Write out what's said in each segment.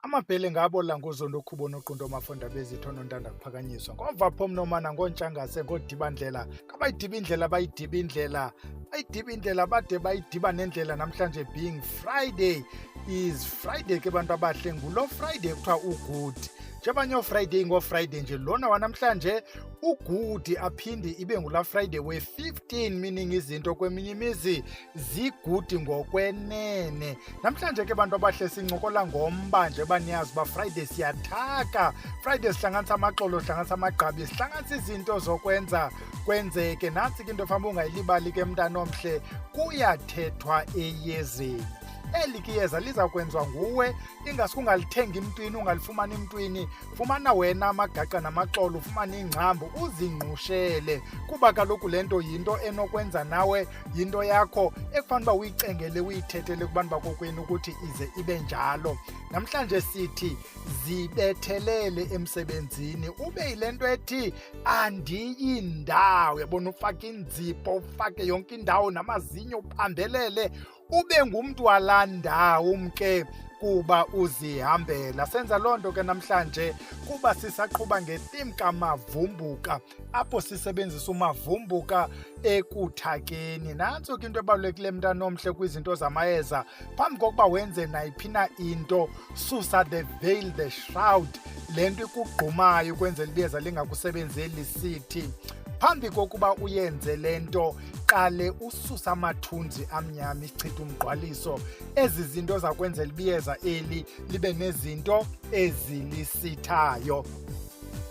Amabhele ngabo langozo nokhubo noqundo mafunda bezitho nontanda kuphakanyiswa. Ngova pho mnomana ngontshangase ngodibandlela. Kabayidiba indlela bayidiba indlela. Bayidiba indlela bade bayidiba nendlela namhlanje being Friday is Friday ke bantu abahle ngulo Friday kuthiwa ugood. Njebanye Friday ngo-Friday nje lona wanamhlanje ugood aphinde ibe ngula Friday we-15 meaning izinto kweminye imizi zigudi ngokwenene. Namhlanje ke bantu abahle sincokola ngomba nje baniyazi uba Friday siyathaka. Friday sihlanganisa amaxolo, sihlanganisa amagqabi, sihlanganisa izinto zokwenza kwenzeke. Nantsi ke into efanele ungayilibali ke mntana omhle, kuyathethwa eyezeni. Eli kiyeza liza kwenziwa nguwe, ingasuke ungalithengi emntwini, ungalifumani emntwini. Fumana wena amagaqa namaxolo, ufumane ingcambu, uzingqushele. Kuba kaloku le nto yinto enokwenza nawe, yinto yakho ekufanele uba uyicengele, uyithethele kubantu bakokwenu ukuthi ize ibe njalo. Namhlanje sithi zibethelele emsebenzini. Ube yile nto ethi andiyindawo. Uyabona, ufake iinzipho, ufake yonke indawo namazinyo uphambelele. Ube ngumntu walaa ndawo mke kuba uzihambela. Senza loo nto ke namhlanje kuba sisaqhuba ngetheme kamavumbuka, apho sisebenzisa umavumbuka ekuthakeni. Nantso ke into ebalulekile mntana omhle kwizinto zamayeza. Phambi kokuba wenze nayiphi na into, susa the veil, the shroud, le nto ikugqumayo ukwenzela iyeza lingakusebenzeli sithi. Phambi kokuba uyenze le nto, qale ususa amathunzi amnyama, isichitha umgqwaliso. Ezi zinto zakwenzela iyeza eli libe nezinto ezilisithayo.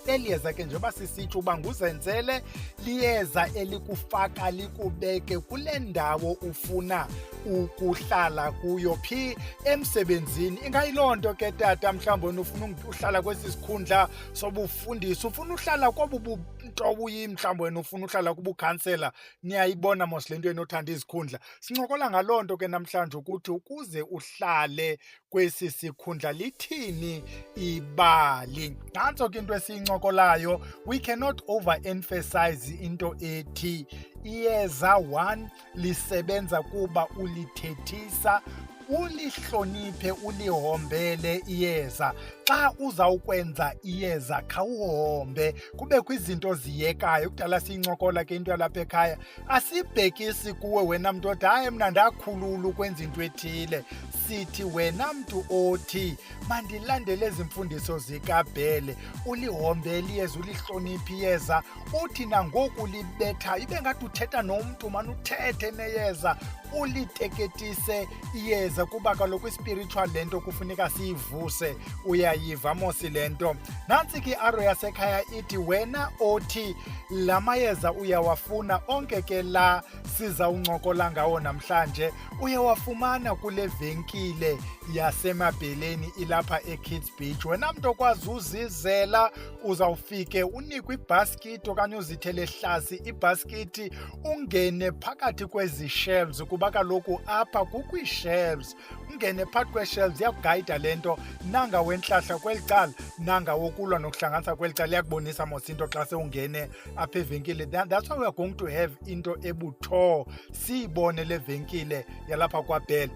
Eli yeza ke njengoba sisitsho uba nguzenzele, liyeza elikufaka likubeke kule ndawo ufuna ukuhlala kuyo. Phi? Emsebenzini. Ingayiloo nto ke tata mhlawumbi ufuna uhlala kwesi sikhundla sobufundisi, ufuna uhlala kobu nto mhlawumbi wena ufuna uhlala kubukhansela. Niyayibona mos le nto enothanda izikhundla. Sincokola ngaloo nto ke namhlanje ukuthi ukuze uhlale kwesi sikhundla lithini ibali. Nantso ke into esiyincokolayo. We cannot overemphasize into ethi iyeza 1 lisebenza kuba ulithethisa, ulihloniphe, ulihombele iyeza. Xa uzawukwenza iyeza khawuhombe, kubekho izinto ziyekayo. Kudala siyincokola ke into yalapha ekhaya, asibhekisi kuwe wena mntu othi hayi mna ndakhulula ukwenza into ethile. Sithi wena mntu othi mandilandele ezi mfundiso zikabhele, ulihombele iyeza, ulihloniphe iyeza, uthi nangoku libetha ibe ngathi uthetha nomntu, mani uthethe neyeza, uliteketise iyeza. Kuba kaloku ispiritual le nto kufuneka siyivuse, uyayiva mosi le nto. Nantsi ke aro yasekhaya ithi wena othi la mayeza uyawafuna onke ke la sizawuncokola ngawo namhlanje, uyawafumana kule venkile yasemabheleni ilapha eKids Beach. Wena mntu okwazi uzizela, uzawufike unikwe ibhaskithi okanye uzithele hlasi ibhaskithi, ungene phakathi kwezi shelves kuba kaloku apha kukho ii-shelves. Ungene phakathi kwee-shelves, iyakugayida le nto. Nanga wentlahla kweli cala, nanga wokulwa nokuhlanganisa kweli cala. Iyakubonisa mos into xa sewungene apha evenkile. That's why we are going to have into ebutho. Siyibone le venkile yalapha kwaBhele.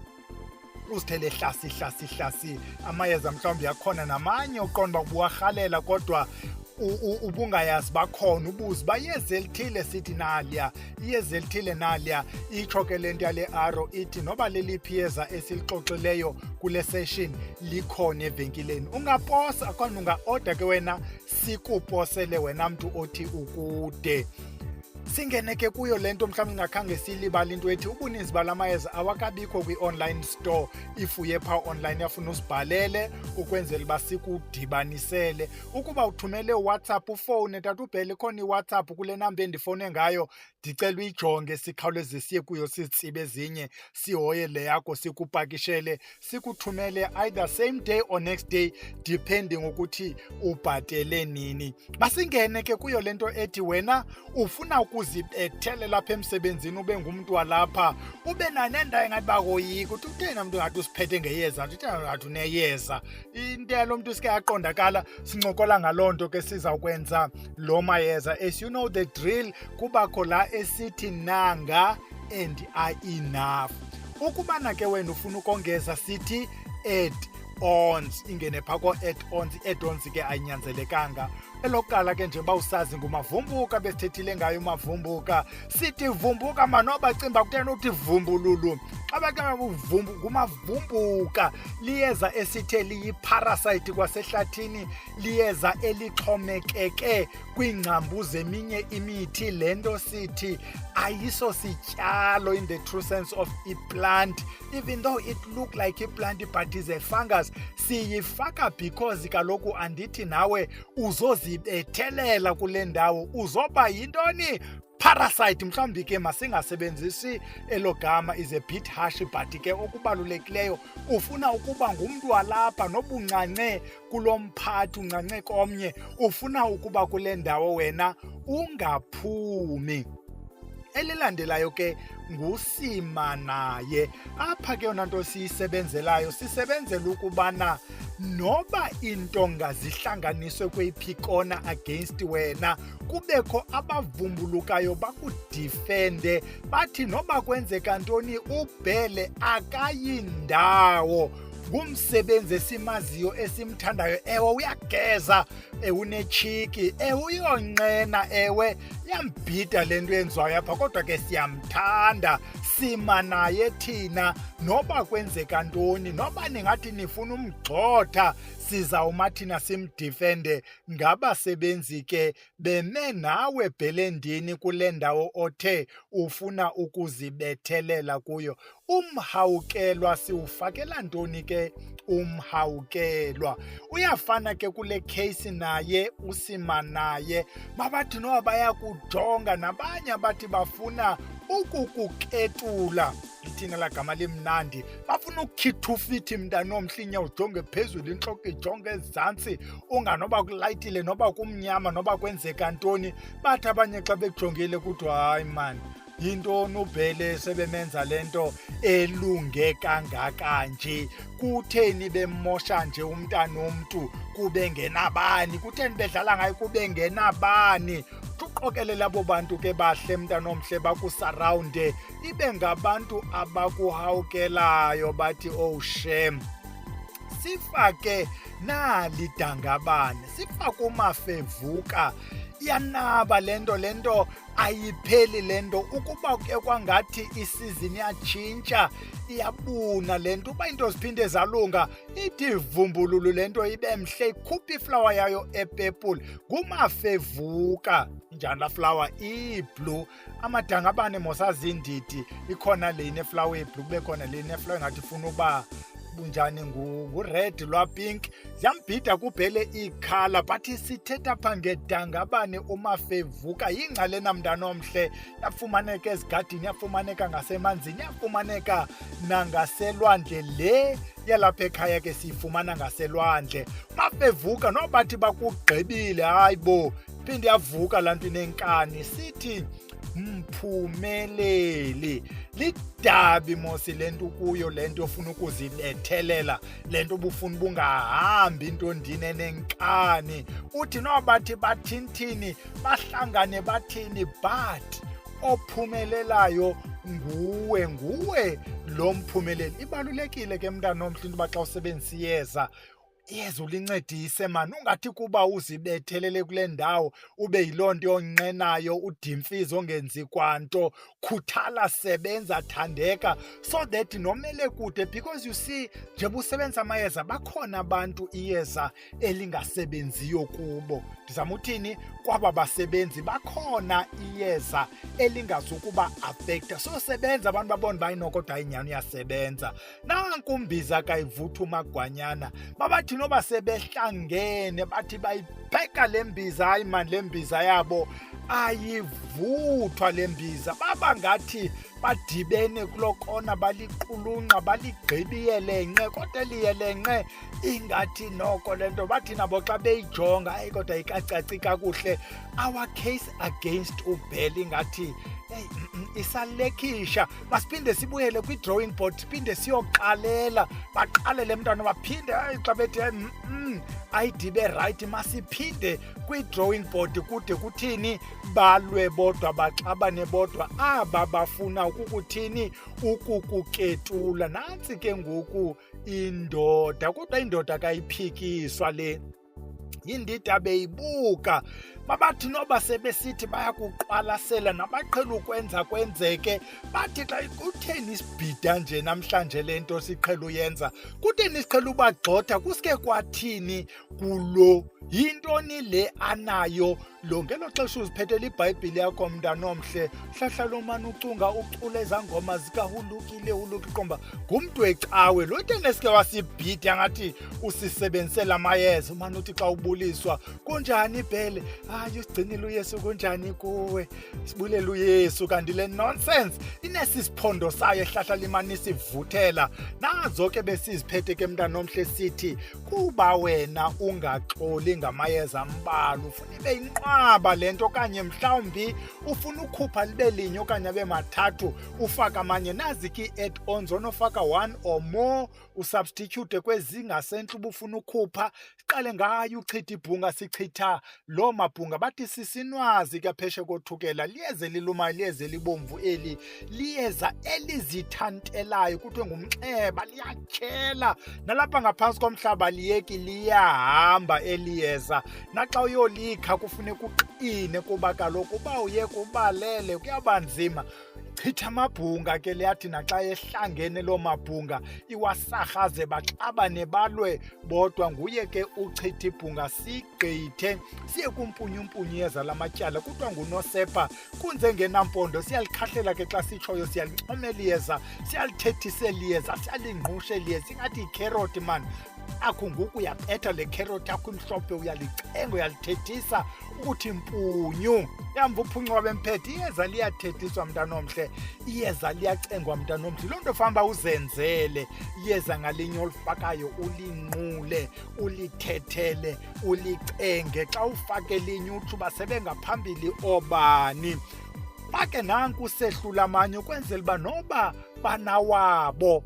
Uzithele hlasi amayeza mhlawumbi yakhona namanye uqonda uba ubuwarhalela kodwa ubungayazi bakhona, ubuzi uba iyeza elithile sithi naliya, iyeza elithile naliya. Itsho ke le nto yale aro ithi noba leliphi iyeza esilixoxileyo kule session likhona evenkileni. Ungaposa khona, unga-order ke wena sikuposele wena mntu othi ukude. Singene ke kuyo le nto mhlawumbi ingakhange siyilibala into ethi ubuninzi bala mayeza awakabikho kwi-online store. If uye phaa online yafuna usibhalele ukwenzela uba sikudibanisele. Ukuba uthumele uWhatsApp, ufowune tata uBhele, khona iWhatsApp kule namba endifowune ngayo, ndicela uyijonge sikhawuleze siye kuyo sizitsibe ezinye, sihoye le yakho, sikupakishele, sikuthumele either same day or next day depending ukuthi ubhatele nini. Basingene ke kuyo le nto ethi wena ufuna ukuzibethele lapha emsebenzini, ube ngumntu walapha, ube nanendawo engathi bakoyika uthi uthena mntu ngathi usiphethe ngeyeza, uthena ngathi uneyeza. Into yalo mntu sike yaqondakala. Sincokola ngaloo nto ke sizawukwenza lo mayeza. As you know the drill, kubakho la esithi nanga and are enough. Ukubana ke wena ufuna ukongeza sithi add. add-ons, ingene phaa koo-add-ons. I-add-ons ke ayinyanzelekanga. Elokuqala ke njengoba usazi ngumavumbuka, besithethile ngayo umavumbuka. Sithi vumbuka manoba cimba kutheni uthi vumbululu. Xa bathi ngumavumbuka liyeza esithe liyi-parasite kwasehlathini, liyeza elixhomekeke kwiingcambu zeminye imithi. Le nto sithi ayiso sityalo in the true sense of i-plant, even though it look like i-plant but is a fungus. Siyifaka because kaloku andithi nawe uzozibethelela kule ndawo, uzoba yintoni? Parasite. Mhlawumbi ke masingasebenzisi elo gama, is a bit harsh, but ke okubalulekileyo ufuna ukuba ngumntu walapha nobungcance kulo mphathi, ungcance komnye, ufuna ukuba kule ndawo wena ungaphumi. Elilandelayo ke ngusima naye. Apha ke yona nto siyisebenzelayo, sisebenzela ukubana noba intonga zihlanganiswe kweyiphi kona against wena, kubekho abavumbulukayo bakudifende, bathi noba kwenzeka ntoni ubhele akayindawo. Ngumsebenzi esimaziyo esimthandayo. Ewe uyageza, ewe unetshiki, ewe uyonqena, ewe iyambhida le nto yenziwayo apha, kodwa ke siyamthanda. Sima naye thina noba kwenzeka ntoni, noba ningathi nifuna umgxotha, sizawuma thina simdifende. Ngabasebenzi ke beme nawe bhelendini kule ndawo othe ufuna ukuzibethelela kuyo. Umhawukelwa siwufakela ntoni ke umhawukelwa? Uyafana ke kule case naye usima naye. Babathi noba bayakujonga, nabanye abathi bafuna ukukuketula, ithina la gama limnandi, bafuna ukukhitha ufithi mntanomhle, inyawo ujonge phezulu, intloko ijonge ezantsi, unganoba kulayitile noba kumnyama noba kwenzeka ntoni. Bathi abanye xa bekujongile kuthiwa hayi mani, yintoni ubhele sebemenza le nto elunge kangaka nje? Kutheni bemmosha nje umntana womntu kube ngenabani? Kutheni bedlala ngayo kube ngenabani? Uqokelele abo bantu ke bahle mntanomhle bakusarawunde, ibe ngabantu abakuhawukelayo bathi oh shame. Sifake nalidangabane, sifake umafevuka. Iyanaba le nto ayipheli le nto. Ukuba ke kwangathi isizini yatshintsha, iyabuna le nto. Uba into ziphinde zalunga, ithi vumbululu le nto ibe mhle, ikhuphe iflawa yayo epepule. Ngumafevuka. Injani la flower? Iblue. Amadangabane mosazindidi, ikhona le ineflawa eblue, kube khona le ineflawa engathi ifuna uba bunjani, ngured lwapink. Ziyambhida kubhele ikhala, but sithetha pha ngedangabane umafevuka. Yingcalena mntanomhle, yafumaneka ezigadini, yafumaneka ngasemanzini, yafumaneka nangaselwandle. Le yalapha ekhaya ke siyifumana ngaselwandle. Mafevuka nobathi bakugqibile, hayi bo, phinde yavuka laa nto inenkani. Sithi mphumeleli. Lidabi mosi le nto kuyo, le nto ofuna ukuzibethelela, le nto ubufuna ubungahambi intondini enenkani. Uthi nobathi bathinthini, bahlangane bathini, but ophumelelayo nguwe lo mphumeleli. Ibalulekile ke mntanomhle into uba xa usebenzisa iyeza, iyeza ulincedise mani. Ungathi kuba uzibethelele kule ndawo ube yiloo nto yonqenayo, udimfizi ongenzi kwanto. Khuthala, sebenza, thandeka, so that nomele kude, because you see njengoba usebenzisa amayeza, bakhona abantu iyeza elingasebenziyo kubo. Ndizama uthini? Kwaba basebenzi bakhona iyeza elingazukuba affecta. So sebenza abantu babona uba inokodwa inyani uyasebenza. Nanku mbiza kayivutha umagwanyana. Babathi noba sebehlangene bathi bayipheka le mbiza, hayi mani le mbiza yabo ayivuthwa le mbiza. Baba ngathi badibene kulo kona, baliqulunqa, baligqibiyelenqe, kodwa eliyelenqe ingathi noko le nto. Bathi nabo xa beyijonga, hayi kodwa ikacaci kakuhle, our case against ubhele ingathi isalekisha. Masiphinde sibuyele kwi-drawing board, siphinde siyoqalela. Baqalele mntwana, baphinde xa bethi ayidibe rayithi, masiphinde kwi-drawing board kude kuthini, balwe bodwa, baxabane bodwa, aba bafuna ukukuthini, ukukuketula. Nantsi ke ngoku indoda, kodwa indoda kayiphikiswa le. Yindida beyibuka, babathi noba sebesithi bayakuqwalasela nabaqhela ukwenza kwenzeke, bathi xa kutheni isibhida nje namhlanje le nto siqhela uyenza, kutheni siqhela ubagxotha, kuske kwathini kulo, yintoni le anayo lo. Ngelo xesha uziphethela iBhayibhile yakho mntanomhle, hlahla lomane ucula ezaa ngoma zikahulukile qomba ngumntu wecawe lo teneske wasibhida ngathi usisebenzisela amayeza. Umane uthi xa ubuliswa, kunjani Bhele? Hayi usigcinile uYesu, kunjani kuwe? Sibulela uYesu. Kanti le nonsense inesisiphondo sayo ehlahla limane isivuthela. Nazo ke besiziphethe ke mntanomhle sithi kuba wena ungaxoli ngamayeza ambalwa, ufuna ibe yinqwaba le nto, okanye mhlawumbi ufuna ukhupha libe linye okanye abe mathathu, ufaka amanye. Nazi ke i-add-ons onofaka one or more, usubstitute kwezingasentla uba ufuna ukhupha. Siqale ngayo uchitha ibhunga, sichitha loo mabhunga. Bathi sisinwazi ke pheshe kothukela, liyeza elilumayo, liyeza elibomvu eli, liyeza elizithandelayo, kuthiwe ngumnxeba, liyatyhela. Nalapha ngaphantsi komhlaba liyeki liyahamba eliyeza. Naxa uyolikha kufuneka uqine, kuba kaloku uba uyeka ubalele kuyaba nzima. Chitha amabhunga ke liyathi naxa ehlangene loo mabhunga iwasarhaze baxabane balwe bodwa. Nguye ke uchitha ibhunga, sigqithe siye kumpunyumpunyu yeza lamatyala, kuthiwa ngunosepa. Kunze ngenampondo, siyalikhahlela ke xa sitshoyo, siyalincomela iyeza, siyalithethisela iyeza, siyalingqushe liyeza, ingathi yikheroti man. Akho ngoku uyapetha le kheroti yakho imhlophe, uyalicenga, uyalithethisa ukuthi mpunyu. Yamva uphuncuka bemphethe, iyeza liyathethiswa mntanomhle, iyeza liyacengwa mntanomhle. Loo nto famba uzenzele iyeza ngalinye olifakayo, ulinqule, ulithethele, ulicenge. Xa ufake linye uthi uba sebengaphambili obani. Bake nanku usehlula amanye ukwenzela uba noba banawabo.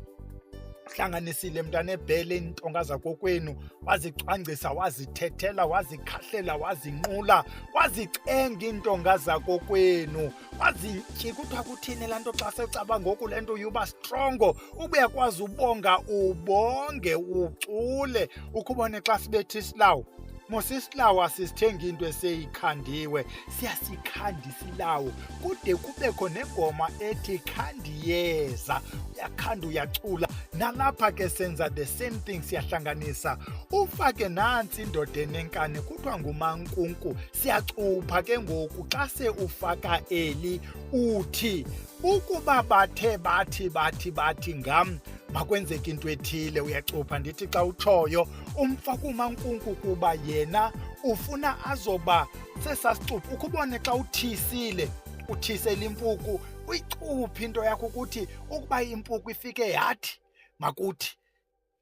Hlanganisile mntana eBhele iintonga zakokwenu, wazicwangcisa, wazithethela, wazikhahlela, wazinqula, wazicenga iintonga zakokwenu, wazityi. Kuthiwa kuthini laa nto xa secaba ngoku le nto yuba strongo, ube uyakwazi ubonga, ubonge, ucule. Ukubone xa sibethi isilawu, mosisilawu asisithengi into eseyikhandiwe, siyasikhandisa ilawu, kude kubekho negoma ethi khandiyeza. Uyakhanda, uyacula. Nalapha ke senza the same thing, siyahlanganisa. Ufake nantsi indoda enenkani, kuthiwa ngumankunku. Siyacupha ke ngoku. Xa se ufaka eli uthi ukuba bathe bathi ngam makwenzeka into ethile, uyacupha. Ndithi xa utshoyo umfaka umankunku kuba yena ufuna azoba sesasicupha. Ukubone xa uthisile, uthisela impuku, uyicuphe into yakho ukuthi ukuba impuku ifike yathi makuthi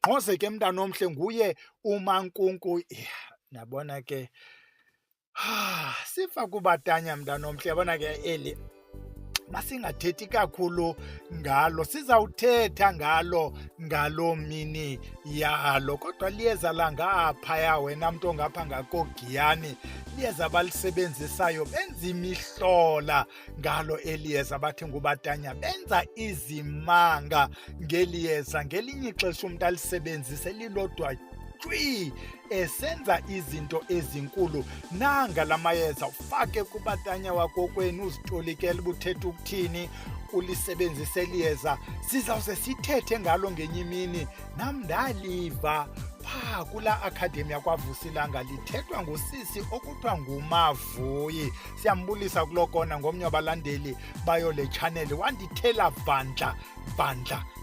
ngqoze ke mntanomhle, nguye umankunku. Nabona ke sifa kubatanya mntanomhle. Yabona ke eli masingathethi kakhulu ngalo, sizawuthetha ngalo mini yalo, kodwa liyeza langaphaya, wena mntu ongapha ngakogiyani, liyeza balisebenzisayo benza imihlola ngalo eliyeza. Bathi ngubatanya benza izimanga ngeliyeza. Ngelinye ixesha umntu alisebenzise lilodwa cwi, esenza izinto ezinkulu. Nanga la mayeza, ufake kubatanya wakokwenu, uzitolikele ubuthetha ukuthini, ulisebenzise liyeza. Sizawuze sithethe ngalo ngenye imini. Nam ndaliva phaa kulaa akhademi yakwaVusilanga, lithethwa ngusisi okuthiwa nguMavuyi. Siyambulisa kuloo kona, ngomnye wabalandeli bayo le chaneli. Wandithela vandla,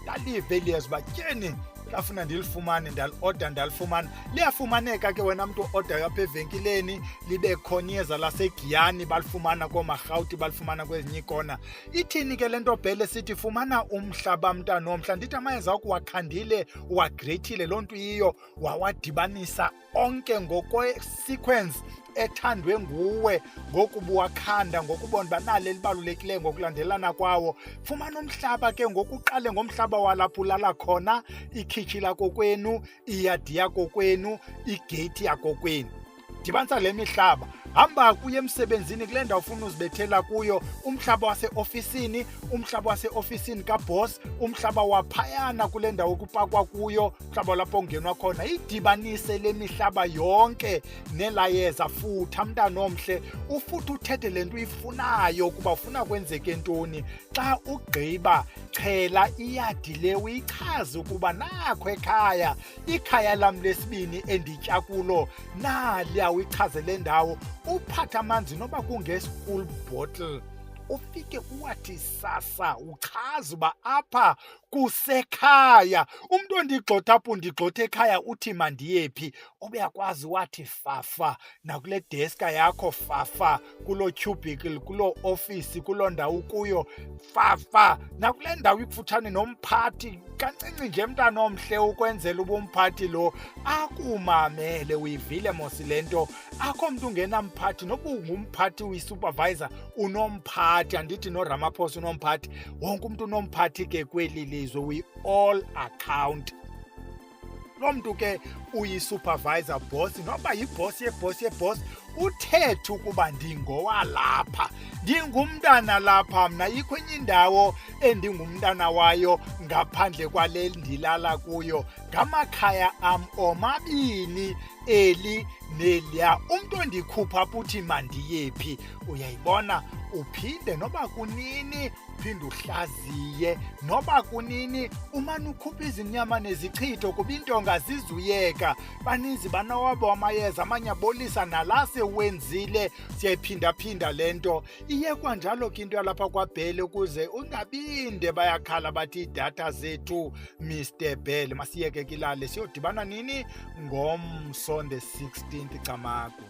ndalive eliyeza uba tyeni lafuna ndilifumane, ndalioda ndalifumana. Liyafumaneka ke wena mntu odayo apha evenkileni, libe khona iyeza lasegiyani, balifumana koomarhawuti, balifumana kwezinye ikona. Ithini ke le nto Bhele sithi fumana umhlaba mntanomhla? Ndithi amayeza akho wakhandile, wagreyithile, loo nto yiyo, wawadibanisa onke ngokwe-sequence ethandwe nguwe, ngoku buwakhanda, ngokubona uba nale libalulekileyo ngokulandelana kwawo. Fumana umhlaba ke ngoku, uqale ngomhlaba walapho ulala khona, ikhitshi lakokwenu, iyadi yakokwenu, igeyithi yakokwenu. Dibanisa le mihlaba, hamba kuye emsebenzini kule ndawo ufuna uzibethela kuyo, umhlaba waseofisini kaboss, umhlaba waphayana kule ndawo kupakwa kuyo, umhlaba lapho ongenwa khona. Idibanise le mihlaba yonke nelaa yeza futha mntana omhle, ufuthe uthethe le nto uyifunayo ukuba ufuna kwenzeke ntoni. Xa ugqiba xhela iyadi le uyichaze ukuba nakho ekhaya, ikhaya lam lesibini enditya kulo, naliya uyichaze le ndawo. Uphathe amanzi noba kunge-school bottle, ufike uwathi sasa uchaze uba apha kusekhaya. Umntu ondigxotha apho undigxotha ekhaya uthi mandiye phi, obeyakwazi wathi fafa nakule deska yakho, fafa kuloo cubicle, kuloo ofisi, kuloo ndawo kuyo, fafa nakule ndawo ikufutshane nomphathi. Kancinci nje mntana omhle ukwenzela uba umphathi lo akumamele. Uyivile mos le nto, akho mntu ungenamphathi. Noba ungumphathi uyisupervisor unomphathi, andithi noRamaphosa unomphathi, wonke umntu unomphathi ke kweli lizwe. We all account. Lo mntu ke uyisupervisor boss, noba yibhosi yebhosi, uthethe ukuba ndingowalapha, ndingumntana lapha mna, yikho enye indawo endingumntana wayo ngaphandle kwale ndilala kuyo. Ngamakhaya am omabini, eli neliya. Umntu ondikhupha apho uthi mandiye phi, uyayibona. Uphinde noba kunini uphinde uhlaziye, noba kunini umane ukhupha izinyama nezichitho kuba intonga zizuyeka. Baninzi banawabo amayeza, amanye abolisa nala sewenzile. Siyayiphinda-phinda le nto. Iyekwa njalo ke into yalapha kwaBhele ukuze ungabinde bayakhala bathi iidatha zethu Mr Bhele. Masiyeke kilale, siyodibana nini? Ngomso on the 16th Camagu.